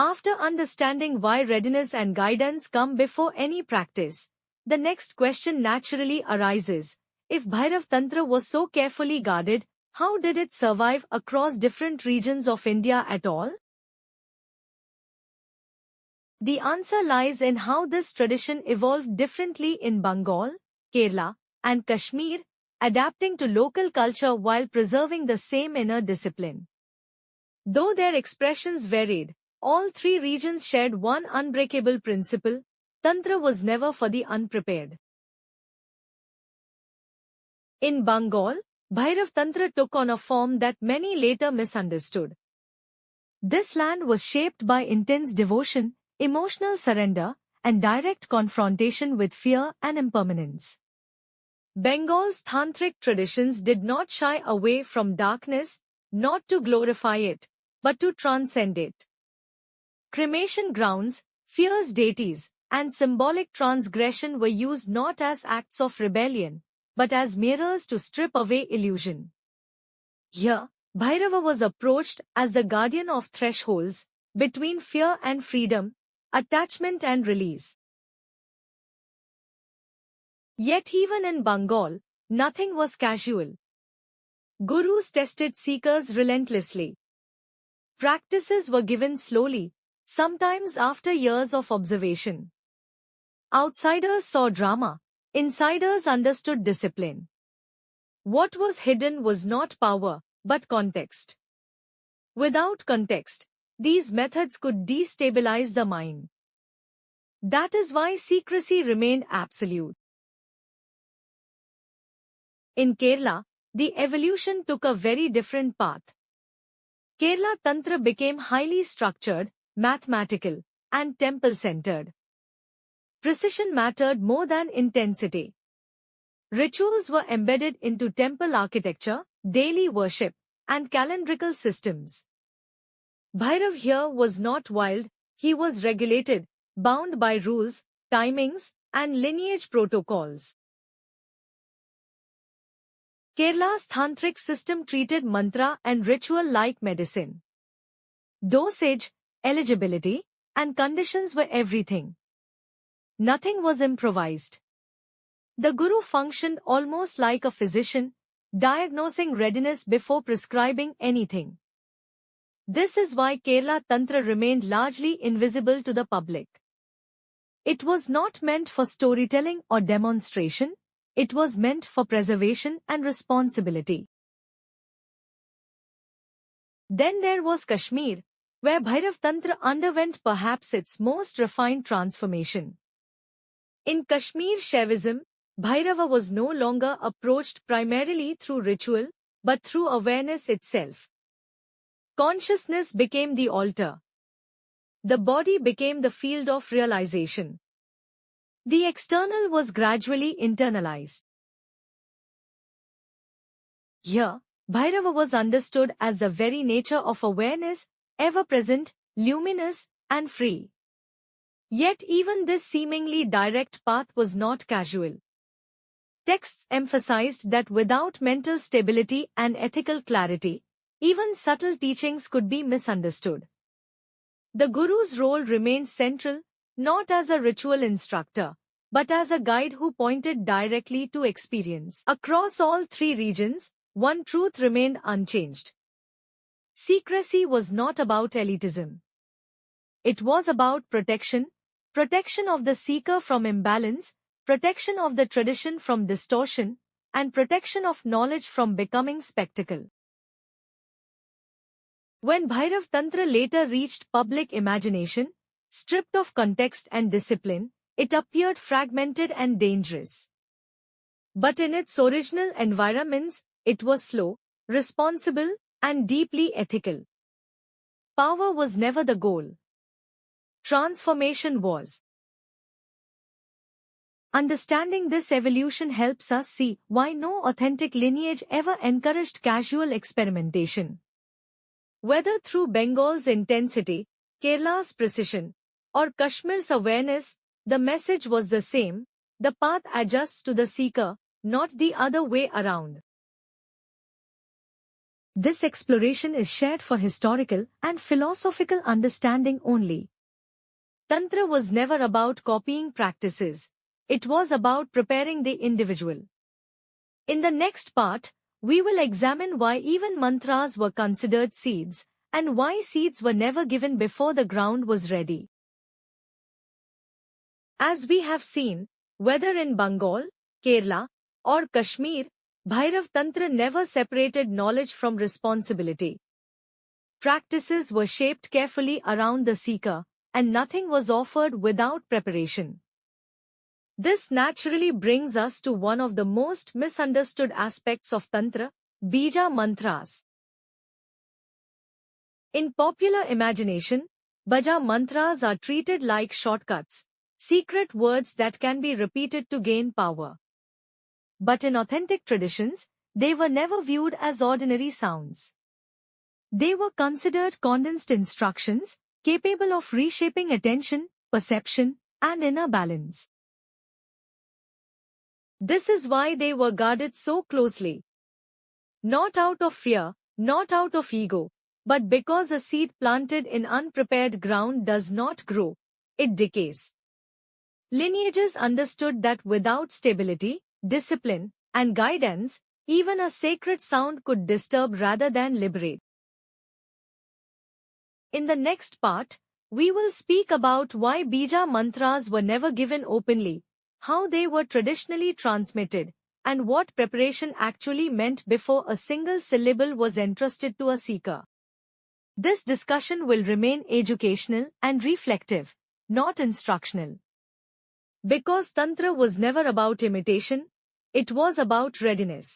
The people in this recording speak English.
After understanding why readiness and guidance come before any practice, the next question naturally arises. If Bhairava Tantra was so carefully guarded, how did it survive across different regions of India at all? The answer lies in how this tradition evolved differently in Bengal, Kerala, and Kashmir, adapting to local culture while preserving the same inner discipline. Though their expressions varied, all three regions shared one unbreakable principle: Tantra was never for the unprepared. In Bengal, Bhairava Tantra took on a form that many later misunderstood. This land was shaped by intense devotion, emotional surrender, and direct confrontation with fear and impermanence. Bengal's tantric traditions did not shy away from darkness, not to glorify it, but to transcend it. Cremation grounds, fierce deities, and symbolic transgression were used not as acts of rebellion, but as mirrors to strip away illusion. Here, Bhairava was approached as the guardian of thresholds, between fear and freedom, attachment and release. Yet even in Bengal, nothing was casual. Gurus tested seekers relentlessly. Practices were given slowly, sometimes after years of observation. Outsiders saw drama, insiders understood discipline. What was hidden was not power, but context. Without context, these methods could destabilize the mind. That is why secrecy remained absolute. In Kerala, the evolution took a very different path. Kerala Tantra became highly structured, mathematical, and temple-centered. Precision mattered more than intensity. Rituals were embedded into temple architecture, daily worship, and calendrical systems. Bhairav here was not wild, he was regulated, bound by rules, timings, and lineage protocols. Kerala's tantric system treated mantra and ritual like medicine. Dosage, eligibility, and conditions were everything. Nothing was improvised. The guru functioned almost like a physician, diagnosing readiness before prescribing anything. This is why Kerala Tantra remained largely invisible to the public. It was not meant for storytelling or demonstration, it was meant for preservation and responsibility. Then there was Kashmir, where Bhairava Tantra underwent perhaps its most refined transformation. In Kashmir Shaivism, Bhairava was no longer approached primarily through ritual, but through awareness itself. Consciousness became the altar. The body became the field of realization. The external was gradually internalized. Here, Bhairava was understood as the very nature of awareness, ever-present, luminous, and free. Yet even this seemingly direct path was not casual. Texts emphasized that without mental stability and ethical clarity, even subtle teachings could be misunderstood. The Guru's role remained central, not as a ritual instructor, but as a guide who pointed directly to experience. Across all three regions, one truth remained unchanged. Secrecy was not about elitism. It was about protection of the seeker from imbalance, protection of the tradition from distortion, and protection of knowledge from becoming spectacle. When Bhairava Tantra later reached public imagination, stripped of context and discipline, it appeared fragmented and dangerous. But in its original environments, it was slow, responsible, and deeply ethical. Power was never the goal. Transformation was. Understanding this evolution helps us see why no authentic lineage ever encouraged casual experimentation. Whether through Bengal's intensity, Kerala's precision, or Kashmir's awareness, the message was the same: the path adjusts to the seeker, not the other way around. This exploration is shared for historical and philosophical understanding only. Tantra was never about copying practices. It was about preparing the individual. In the next part, we will examine why even mantras were considered seeds, and why seeds were never given before the ground was ready. As we have seen, whether in Bengal, Kerala, or Kashmir, Bhairava Tantra never separated knowledge from responsibility. Practices were shaped carefully around the seeker, and nothing was offered without preparation. This naturally brings us to one of the most misunderstood aspects of Tantra, Bija mantras. In popular imagination, Bija mantras are treated like shortcuts, secret words that can be repeated to gain power. But in authentic traditions, they were never viewed as ordinary sounds. They were considered condensed instructions, capable of reshaping attention, perception, and inner balance. This is why they were guarded so closely. Not out of fear, not out of ego, but because a seed planted in unprepared ground does not grow, it decays. Lineages understood that without stability, discipline, and guidance, even a sacred sound could disturb rather than liberate. In the next part, we will speak about why Bija mantras were never given openly, how they were traditionally transmitted, and what preparation actually meant before a single syllable was entrusted to a seeker. This discussion will remain educational and reflective, not instructional. Because Tantra was never about imitation, it was about readiness.